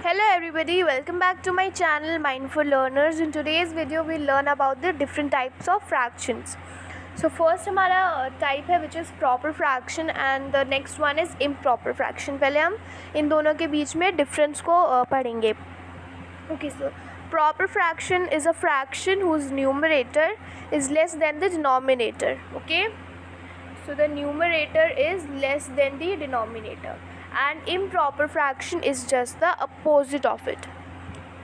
Hello everybody, welcome back to my channel Mindful Learners. In today's video we'll learn about the different types of fractions. So first हमारा type है which is proper fraction and the next one is improper fraction. पहले हम इन दोनों के बीच में difference को पढ़ेंगे. Okay, so proper fraction is a fraction whose numerator is less than the denominator. Okay, so the numerator is less than the denominator. And improper fraction is just the opposite of it.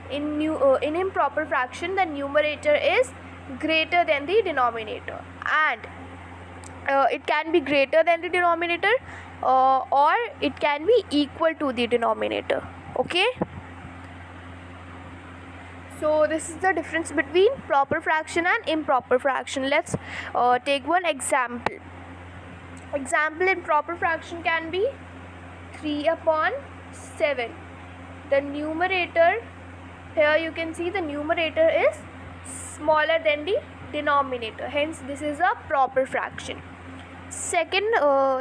In improper fraction, the numerator is greater than the denominator, and it can be greater than the denominator or it can be equal to the denominator. Okay, so this is the difference between proper fraction and improper fraction. Let's take one example. Example in proper fraction can be 3/7. The numerator, here you can see the numerator is smaller than the denominator, hence this is a proper fraction. Second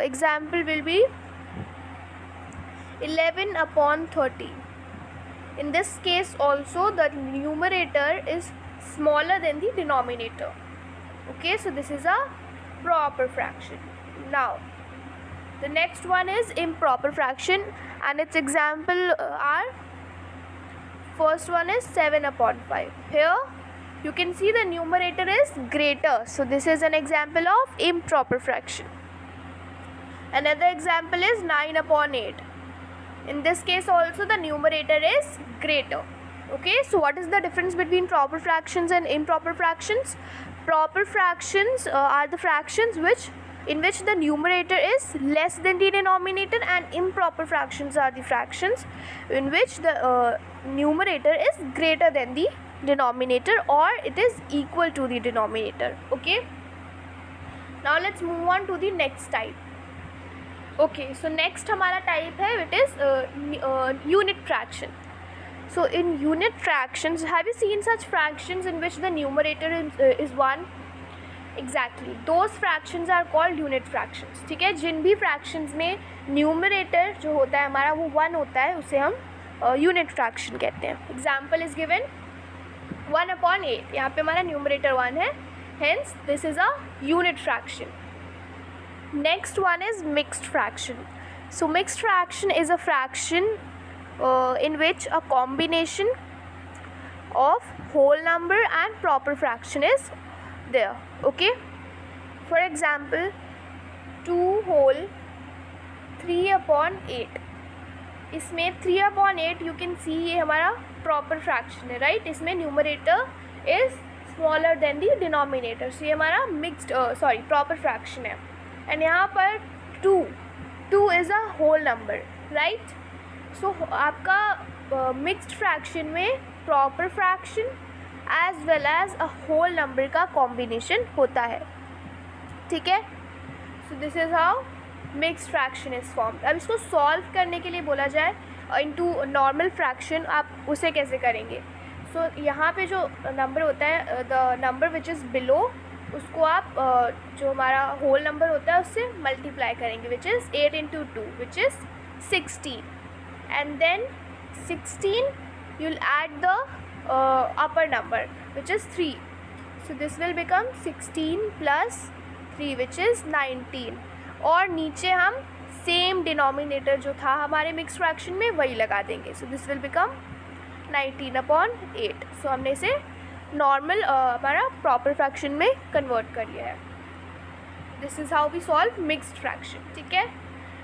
example will be 11/30. In this case also the numerator is smaller than the denominator. Okay, so this is a proper fraction. Now the next one is improper fraction and its example are, first one is 7/5. Here you can see the numerator is greater, so this is an example of improper fraction. Another example is 9/8. In this case also the numerator is greater. Okay, so what is the difference between proper fractions and improper fractions? Proper fractions are the fractions in which the numerator is less than the denominator, and improper fractions are the fractions in which the numerator is greater than the denominator or it is equal to the denominator. Okay, now let's move on to the next type. Okay, so next हमारा type है it is unit fraction. So in unit fractions, have you seen such fractions in which the numerator is 1? Exactly, those fractions are called unit fractions. ठीक है, जिन भी fractions में numerator जो होता है हमारा वो 1 होता है उसे हम unit fraction कहते हैं. Example is given 1/8. यहाँ पे हमारा numerator 1 है, hence this is a unit fraction. Next one is mixed fraction. So mixed fraction is a fraction in which a combination of whole number and proper fraction is there. Okay, for example 2 whole 3/8. इसमें 3/8 you can see ये हमारा proper fraction है, right? इसमें numerator is smaller than the denominator, so ये हमारा mixed proper fraction है. And यहाँ पर 2 is a whole number, right? So आपका mixed fraction में proper fraction as well as a whole number का combination होता है. ठीक है, so this is how mixed fraction is formed. अब इसको solve करने के लिए बोला जाए into normal fraction, आप उसे कैसे करेंगे? So यहाँ पे जो number होता है the number which is below, उसको आप जो हमारा whole number होता है उससे multiply करेंगे, which is 8 into 2 which is 16, and then 16 you'll add the upper number which is 3, so this will become 16 plus 3 which is 19, और नीचे हम सेम डिनोमिनेटर जो था हमारे मिक्स फ्रैक्शन में वही लगा देंगे, so this will become 19/8. so हमने इसे नॉर्मल हमारा प्रॉपर फ्रैक्शन में कन्वर्ट कर लिया है. This is how we solve mixed fraction. ठीक है,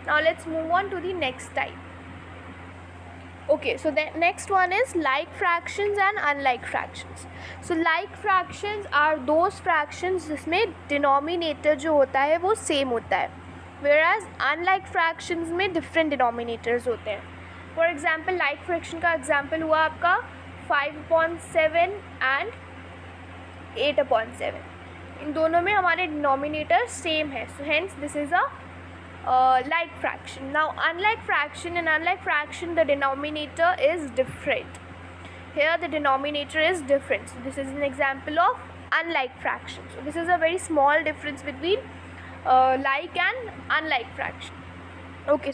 now let's move on to the next type. Okay, so the next one is like fractions and unlike fractions. So like fractions are those fractions जिसमें denominator जो होता है वो same होता है, whereas unlike fractions में different denominators होते हैं. For example like fraction का example हुआ आपका 5/7 and 8/7. इन दोनों में हमारे denominator same है, so hence this is a like fraction. Now unlike fraction, in unlike fraction the denominator is different. Here the denominator is different, so this is an example of unlike fraction. So this is a very small difference between like and unlike fraction. Okay.